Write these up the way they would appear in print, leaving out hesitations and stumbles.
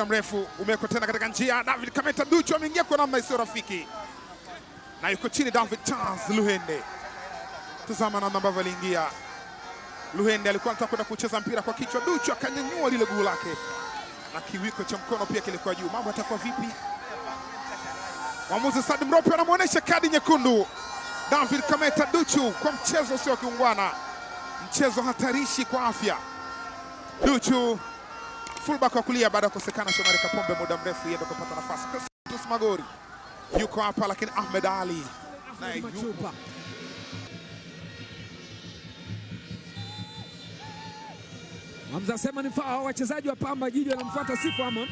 mrefu umewekwa tena katika njia. David Kameta Duchu ameingia kwa namna isiyo rafiki, na yuko chini David Charles Luhende. Tazama namna ambavyo aliingia. Luhende alikuwa anataka kwenda kucheza mpira kwa kichwa, Duchu akanyanyua lile guu lake na kiwiko cha mkono pia kilikuwa juu. Mambo yatakuwa vipi? Mwamuzi Sadim Rope anamuonesha kadi nyekundu David Kameta Duchu kwa mchezo usio kiungwana, mchezo hatarishi kwa afya. Duchu fullback wa kulia baada ya kukosekana Shomari Kapombe muda mrefu, yeye ndo kupata nafasi. Crescentus Magori yuko hapa, lakini Ahmed Ali naye yupo. Hamza sema ni fao, wachezaji wa Pamba Jiji wanamfuata Sifu Amon.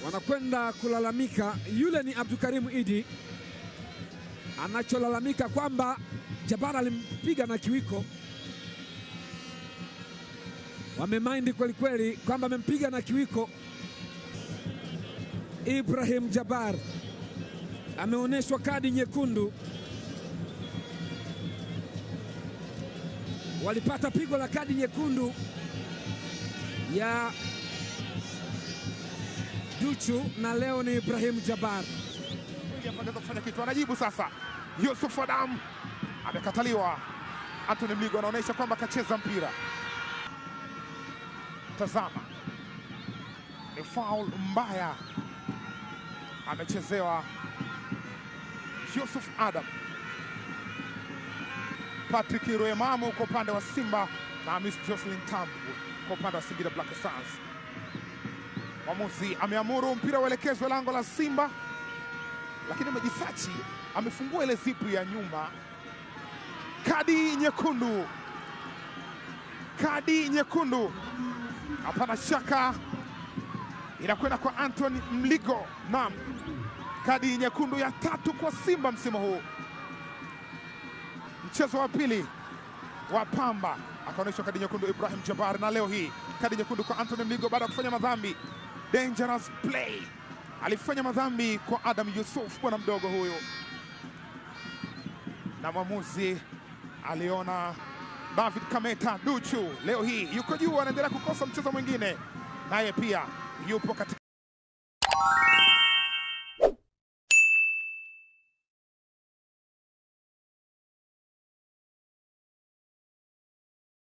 Wanakwenda kulalamika, yule ni Abdulkarim Idi anacholalamika kwamba Jabara alimpiga na kiwiko. Wamemind kweli kweli kwamba amempiga na kiwiko. Ibrahim Jabar ameonyeshwa kadi nyekundu. Walipata pigo la kadi nyekundu ya Duchu na leo ni Ibrahim Jabar. Anataka kufanya kitu, anajibu sasa. Yusuf Adam amekataliwa. Anthony Mligo anaonyesha kwamba kacheza mpira. Tazama, ni foul mbaya amechezewa Yusuf Adam. Patrick Roemamu kwa upande wa Simba na Miss Jocelyn Tambu kwa upande wa Singida Black Stars. Mwamuzi ameamuru mpira uelekezwe lango la Simba, lakini Majisachi amefungua ile zipu ya nyuma. Kadi nyekundu, kadi nyekundu, hapana shaka inakwenda kwa Anthony Mligo. Naam, kadi nyekundu ya 3 kwa Simba msimu huu. Mchezo wa pili wa Pamba akaonyeshwa kadi nyekundu Ibrahim Jabar, na leo hii kadi nyekundu kwa Anthony Mligo baada ya kufanya madhambi. Dangerous play, alifanya madhambi kwa Adam Yusuf, bwana mdogo huyo, na mwamuzi aliona David Kameta Duchu leo hii yuko juu, anaendelea kukosa mchezo mwingine, naye pia yupo katika